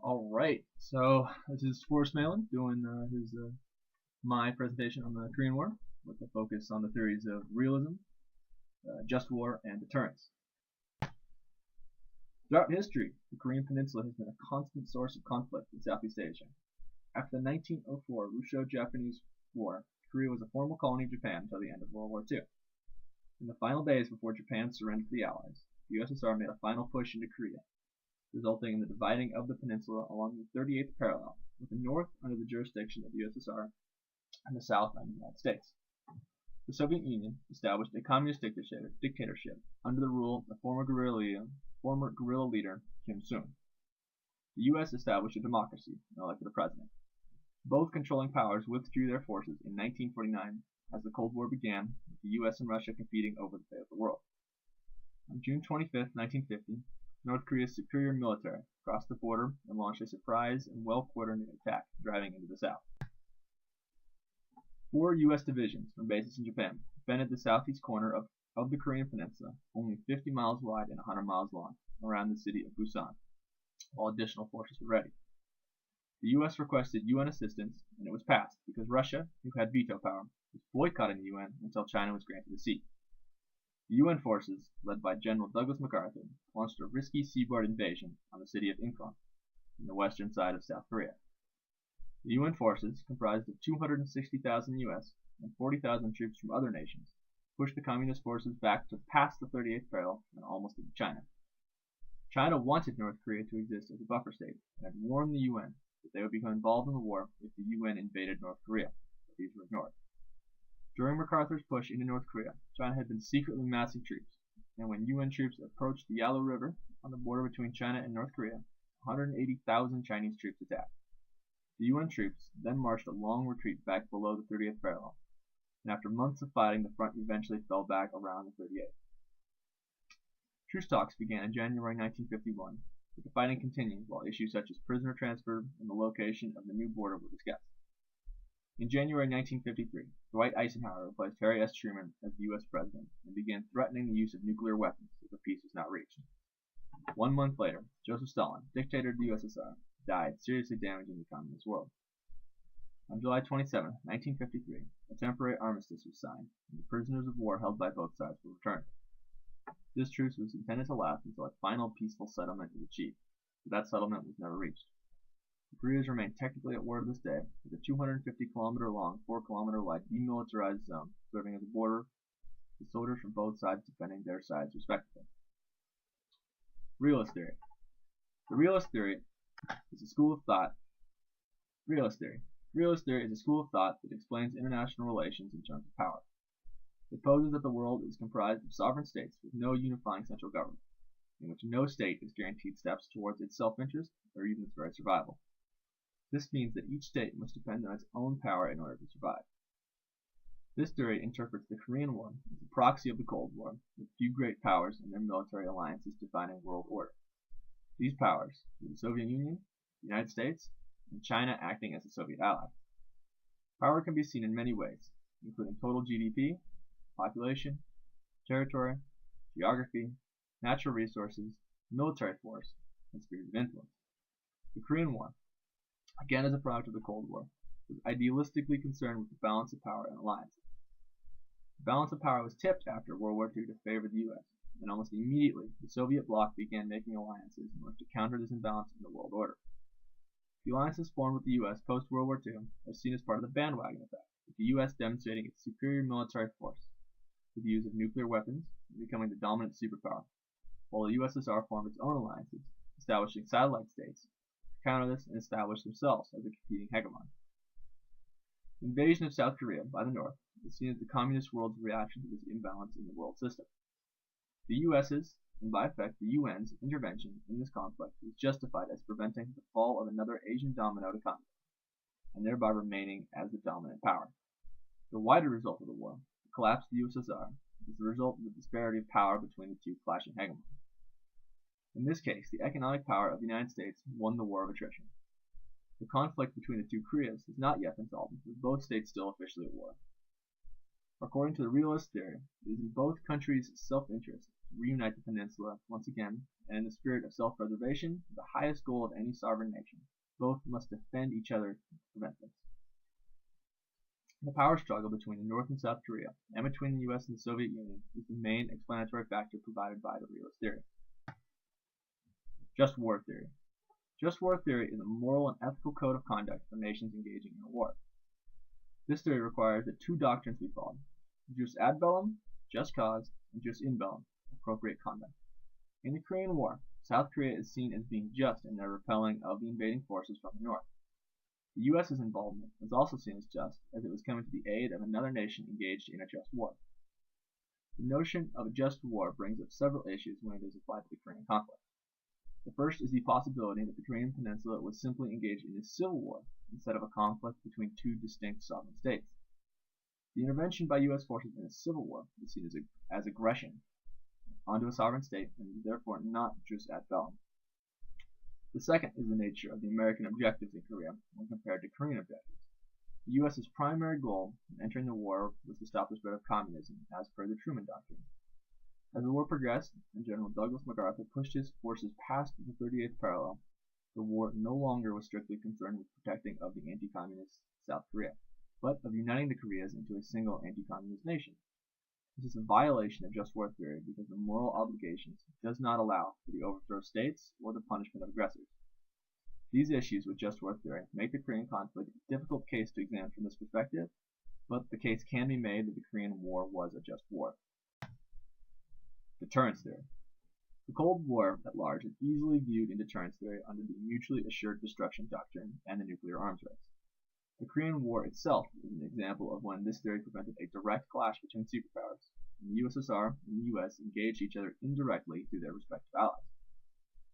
Alright, so this is Forrest Malin doing my presentation on the Korean War with a focus on the theories of realism, just war, and deterrence. Throughout history, the Korean Peninsula has been a constant source of conflict in Southeast Asia. After the 1904 Russo-Japanese War, Korea was a formal colony of Japan until the end of World War II. In the final days before Japan surrendered to the Allies, the USSR made a final push into Korea, resulting in the dividing of the peninsula along the 38th parallel, with the north under the jurisdiction of the USSR and the south under the United States. The Soviet Union established a communist dictatorship under the rule of former guerrilla leader Kim Il-sung. The U.S. established a democracy and elected a president. Both controlling powers withdrew their forces in 1949 as the Cold War began, with the U.S. and Russia competing over the fate of the world. On June 25, 1950, North Korea's superior military crossed the border and launched a surprise and well-coordinated attack, driving into the south. 4 U.S. divisions from bases in Japan defended the southeast corner of the Korean peninsula, only 50 miles wide and 100 miles long, around the city of Busan, while additional forces were ready. The U.S. requested UN assistance, and it was passed because Russia, who had veto power, was boycotting the UN until China was granted a seat. The UN forces, led by General Douglas MacArthur, launched a risky seaboard invasion on the city of Incheon, on the western side of South Korea. The UN forces, comprised of 260,000 US and 40,000 troops from other nations, pushed the communist forces back to past the 38th parallel and almost into China. China wanted North Korea to exist as a buffer state and had warned the UN that they would become involved in the war if the UN invaded North Korea, but these were ignored. During MacArthur's push into North Korea, China had been secretly massing troops, and when UN troops approached the Yalu River on the border between China and North Korea, 180,000 Chinese troops attacked. The UN troops then marched a long retreat back below the 30th parallel, and after months of fighting, the front eventually fell back around the 38th. Truce talks began in January 1951, but the fighting continued while issues such as prisoner transfer and the location of the new border were discussed. In January 1953, Dwight Eisenhower replaced Harry S. Truman as the U.S. president and began threatening the use of nuclear weapons if a peace was not reached. 1 month later, Joseph Stalin, dictator of the USSR, died, seriously damaging the communist world. On July 27, 1953, a temporary armistice was signed, and the prisoners of war held by both sides were returned. This truce was intended to last until a final peaceful settlement was achieved, but that settlement was never reached. The Koreas remain technically at war to this day, with a 250-kilometer-long, 4-kilometer-wide demilitarized zone serving as a border, with soldiers from both sides defending their sides respectively. Realist theory. The realist theory is a school of thought. Realist theory is a school of thought that explains international relations in terms of power. It poses that the world is comprised of sovereign states with no unifying central government, in which no state is guaranteed steps towards its self-interest or even its very survival. This means that each state must depend on its own power in order to survive. This theory interprets the Korean War as a proxy of the Cold War, with few great powers and their military alliances defining world order. These powers were the Soviet Union, the United States, and China acting as a Soviet ally. Power can be seen in many ways, including total GDP, population, territory, geography, natural resources, military force, and spheres of influence. The Korean War, again as a product of the Cold War, was idealistically concerned with the balance of power and alliances. The balance of power was tipped after World War II to favor the U.S., and almost immediately the Soviet bloc began making alliances in order to counter this imbalance in the world order. The alliances formed with the U.S. post-World War II are seen as part of the bandwagon effect, with the U.S. demonstrating its superior military force, with the use of nuclear weapons and becoming the dominant superpower, while the USSR formed its own alliances, establishing satellite states to counter this and establish themselves as a competing hegemon. The invasion of South Korea by the North is seen as the communist world's reaction to this imbalance in the world system. The US's, and by effect the UN's, intervention in this conflict was justified as preventing the fall of another Asian domino to communism, and thereby remaining as the dominant power. The wider result of the war, the collapse of the USSR, is the result of the disparity of power between the two clashing hegemons. In this case, the economic power of the United States won the war of attrition. The conflict between the two Koreas has not yet been solved, with both states still officially at war. According to the realist theory, it is in both countries' self-interest to reunite the peninsula once again, and in the spirit of self-preservation, the highest goal of any sovereign nation. Both must defend each other to prevent this. The power struggle between the North and South Korea, and between the US and the Soviet Union, is the main explanatory factor provided by the realist theory. Just war theory. Just war theory is a moral and ethical code of conduct for nations engaging in a war. This theory requires that two doctrines be followed: jus ad bellum, just cause, and jus in bellum, appropriate conduct. In the Korean War, South Korea is seen as being just in their repelling of the invading forces from the north. The US's involvement was also seen as just, as it was coming to the aid of another nation engaged in a just war. The notion of a just war brings up several issues when it is applied to the Korean conflict. The first is the possibility that the Korean peninsula was simply engaged in a civil war instead of a conflict between two distinct sovereign states. The intervention by US forces in a civil war is seen as aggression onto a sovereign state and is therefore not jus ad bellum. The second is the nature of the American objectives in Korea when compared to Korean objectives. The US's primary goal in entering the war was to stop the spread of communism, as per the Truman Doctrine. As the war progressed and General Douglas MacArthur pushed his forces past the 38th parallel, the war no longer was strictly concerned with protecting of the anti-communist South Korea, but of uniting the Koreas into a single anti-communist nation. This is a violation of just war theory because the moral obligations does not allow for the overthrow of states or the punishment of aggressors. These issues with just war theory make the Korean conflict a difficult case to examine from this perspective, but the case can be made that the Korean War was a just war. Deterrence theory. The Cold War at large is easily viewed in deterrence theory under the mutually assured destruction doctrine and the nuclear arms race. The Korean War itself is an example of when this theory prevented a direct clash between superpowers, and the USSR and the US engaged each other indirectly through their respective allies.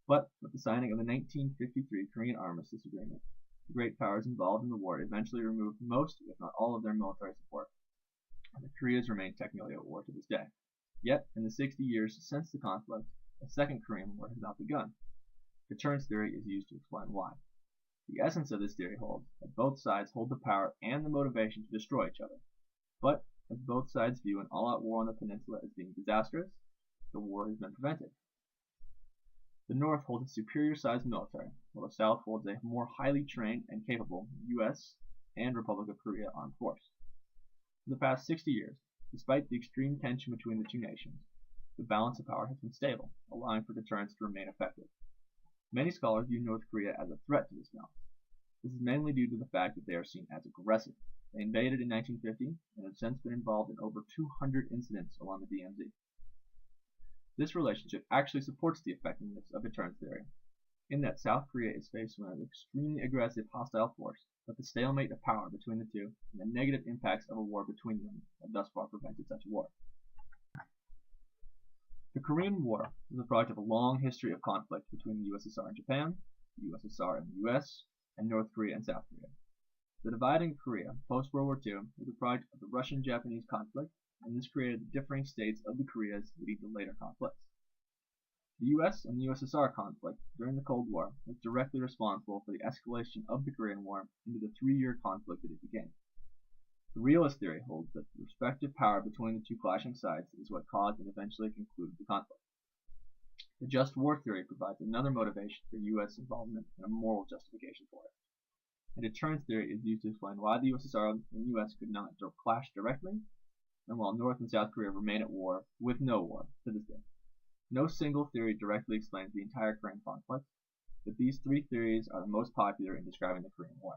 But with the signing of the 1953 Korean Armistice Agreement, the great powers involved in the war eventually removed most, if not all, of their military support, and the Koreas remain technically at war to this day. Yet, in the 60 years since the conflict, a second Korean War has not begun. Deterrence theory is used to explain why. The essence of this theory holds that both sides hold the power and the motivation to destroy each other. But, as both sides view an all-out war on the peninsula as being disastrous, the war has been prevented. The North holds a superior-sized military, while the South holds a more highly trained and capable U.S. and Republic of Korea armed force. For the past 60 years, despite the extreme tension between the two nations, the balance of power has been stable, allowing for deterrence to remain effective. Many scholars view North Korea as a threat to this balance. This is mainly due to the fact that they are seen as aggressive. They invaded in 1950 and have since been involved in over 200 incidents along the DMZ. This relationship actually supports the effectiveness of deterrence theory, in that South Korea is faced with an extremely aggressive hostile force, but the stalemate of power between the two and the negative impacts of a war between them have thus far prevented such a war. The Korean War is a product of a long history of conflict between the USSR and Japan, the USSR and the US, and North Korea and South Korea. The dividing of Korea post-World War II was a product of the Russian-Japanese conflict, and this created the differing states of the Koreas leading to later conflicts. The US and the USSR conflict during the Cold War was directly responsible for the escalation of the Korean War into the 3-year conflict that it became. The realist theory holds that the respective power between the two clashing sides is what caused and eventually concluded the conflict. The just war theory provides another motivation for US involvement and a moral justification for it. The deterrence theory is used to explain why the USSR and US could not clash directly, and while North and South Korea remain at war with no war to this day. No single theory directly explains the entire Korean conflict, but these three theories are the most popular in describing the Korean War.